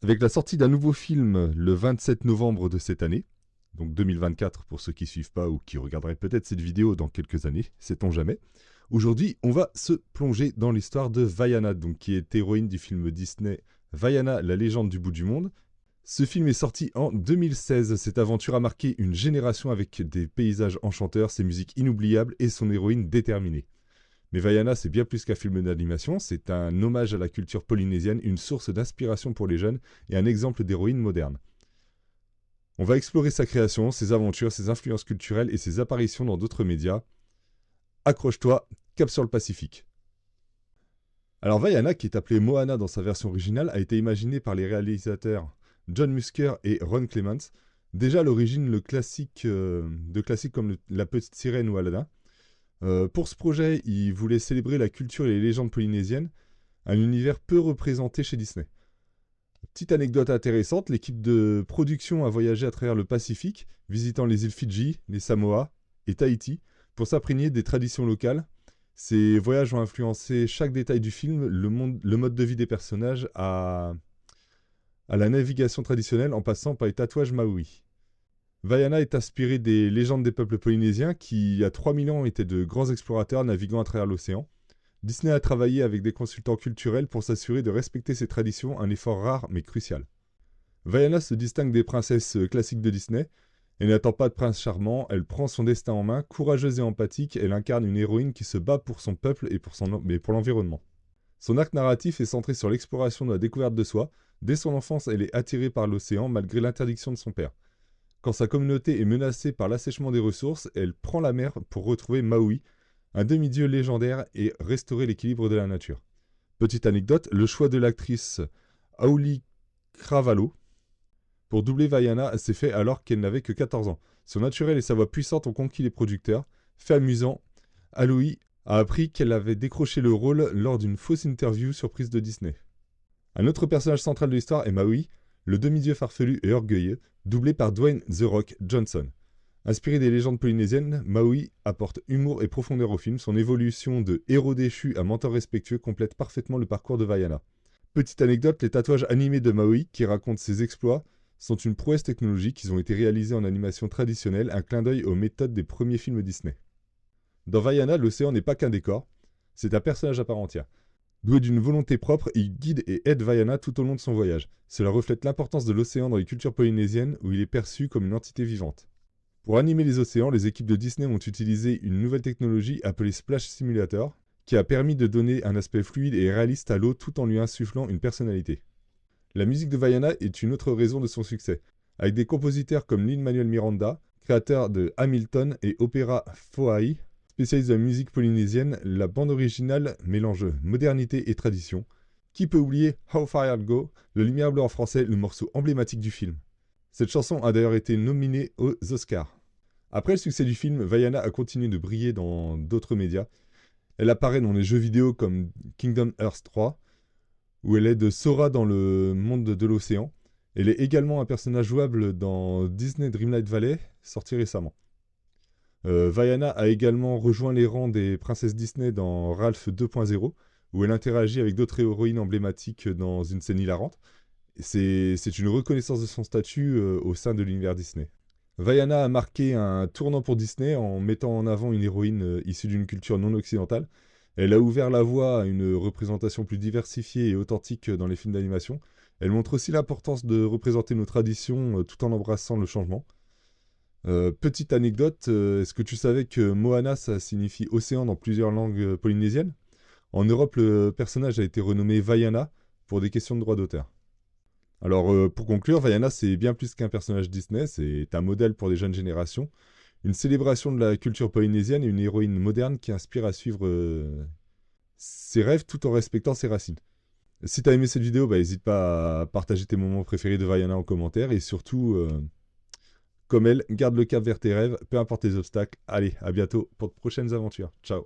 Avec la sortie d'un nouveau film le 27 novembre de cette année, donc 2024 pour ceux qui ne suivent pas ou qui regarderaient peut-être cette vidéo dans quelques années, sait-on jamais. Aujourd'hui, on va se plonger dans l'histoire de Vaiana, donc qui est héroïne du film Disney Vaiana, la légende du bout du monde. Ce film est sorti en 2016. Cette aventure a marqué une génération avec des paysages enchanteurs, ses musiques inoubliables et son héroïne déterminée. Mais Vaiana, c'est bien plus qu'un film d'animation, c'est un hommage à la culture polynésienne, une source d'inspiration pour les jeunes et un exemple d'héroïne moderne. On va explorer sa création, ses aventures, ses influences culturelles et ses apparitions dans d'autres médias. Accroche-toi, cap sur le Pacifique. Alors Vaiana, qui est appelée Moana dans sa version originale, a été imaginée par les réalisateurs John Musker et Ron Clements. Déjà à l'origine, de classiques comme La Petite Sirène ou Aladdin. Pour ce projet, il voulait célébrer la culture et les légendes polynésiennes, un univers peu représenté chez Disney. Petite anecdote intéressante, l'équipe de production a voyagé à travers le Pacifique, visitant les îles Fidji, les Samoa et Tahiti, pour s'imprégner des traditions locales. Ces voyages ont influencé chaque détail du film, le mode de vie des personnages, à la navigation traditionnelle en passant par les tatouages maoris. Vaiana est inspiré des légendes des peuples polynésiens qui, il y a 3000 ans, étaient de grands explorateurs naviguant à travers l'océan. Disney a travaillé avec des consultants culturels pour s'assurer de respecter ces traditions, un effort rare mais crucial. Vaiana se distingue des princesses classiques de Disney. Elle n'attend pas de prince charmant, elle prend son destin en main, courageuse et empathique, elle incarne une héroïne qui se bat pour son peuple et pour l'environnement. Son arc narratif est centré sur l'exploration de la découverte de soi. Dès son enfance, elle est attirée par l'océan malgré l'interdiction de son père. Quand sa communauté est menacée par l'assèchement des ressources, elle prend la mer pour retrouver Maui, un demi-dieu légendaire, et restaurer l'équilibre de la nature. Petite anecdote, le choix de l'actrice Auli Cravalho pour doubler Vaiana s'est fait alors qu'elle n'avait que 14 ans. Son naturel et sa voix puissante ont conquis les producteurs. Fait amusant, Aoi a appris qu'elle avait décroché le rôle lors d'une fausse interview surprise de Disney. Un autre personnage central de l'histoire est Maui, le demi-dieu farfelu et orgueilleux, doublé par Dwayne The Rock Johnson. Inspiré des légendes polynésiennes, Maui apporte humour et profondeur au film. Son évolution de héros déchu à mentor respectueux complète parfaitement le parcours de Vaiana. Petite anecdote, les tatouages animés de Maui, qui racontent ses exploits, sont une prouesse technologique. Ils ont été réalisés en animation traditionnelle, un clin d'œil aux méthodes des premiers films Disney. Dans Vaiana, l'océan n'est pas qu'un décor, c'est un personnage à part entière. Doué d'une volonté propre, il guide et aide Vaiana tout au long de son voyage. Cela reflète l'importance de l'océan dans les cultures polynésiennes où il est perçu comme une entité vivante. Pour animer les océans, les équipes de Disney ont utilisé une nouvelle technologie appelée Splash Simulator, qui a permis de donner un aspect fluide et réaliste à l'eau tout en lui insufflant une personnalité. La musique de Vaiana est une autre raison de son succès, avec des compositeurs comme Lin-Manuel Miranda, créateur de Hamilton et Opéra Foai. Spécialiste de la musique polynésienne, la bande originale mélange modernité et tradition. Qui peut oublier How Far I'll Go, le Lumière Bleue en français, le morceau emblématique du film. Cette chanson a d'ailleurs été nominée aux Oscars. Après le succès du film, Vaiana a continué de briller dans d'autres médias. Elle apparaît dans les jeux vidéo comme Kingdom Hearts 3, où elle aide Sora dans le monde de l'océan. Elle est également un personnage jouable dans Disney Dreamlight Valley, sorti récemment. Vaiana a également rejoint les rangs des princesses Disney dans Ralph 2.0, où elle interagit avec d'autres héroïnes emblématiques dans une scène hilarante. C'est une reconnaissance de son statut au sein de l'univers Disney. Vaiana a marqué un tournant pour Disney en mettant en avant une héroïne issue d'une culture non occidentale. Elle a ouvert la voie à une représentation plus diversifiée et authentique dans les films d'animation. Elle montre aussi l'importance de représenter nos traditions tout en embrassant le changement. Petite anecdote, est-ce que tu savais que Moana, ça signifie océan dans plusieurs langues polynésiennes? En Europe, le personnage a été renommé Vaiana pour des questions de droit d'auteur. Alors, pour conclure, Vaiana, c'est bien plus qu'un personnage Disney, c'est un modèle pour les jeunes générations, une célébration de la culture polynésienne et une héroïne moderne qui inspire à suivre ses rêves tout en respectant ses racines. Si tu as aimé cette vidéo, n'hésite pas à partager tes moments préférés de Vaiana en commentaire et surtout... Comme elle, garde le cap vers tes rêves, peu importe les obstacles. Allez, à bientôt pour de prochaines aventures. Ciao.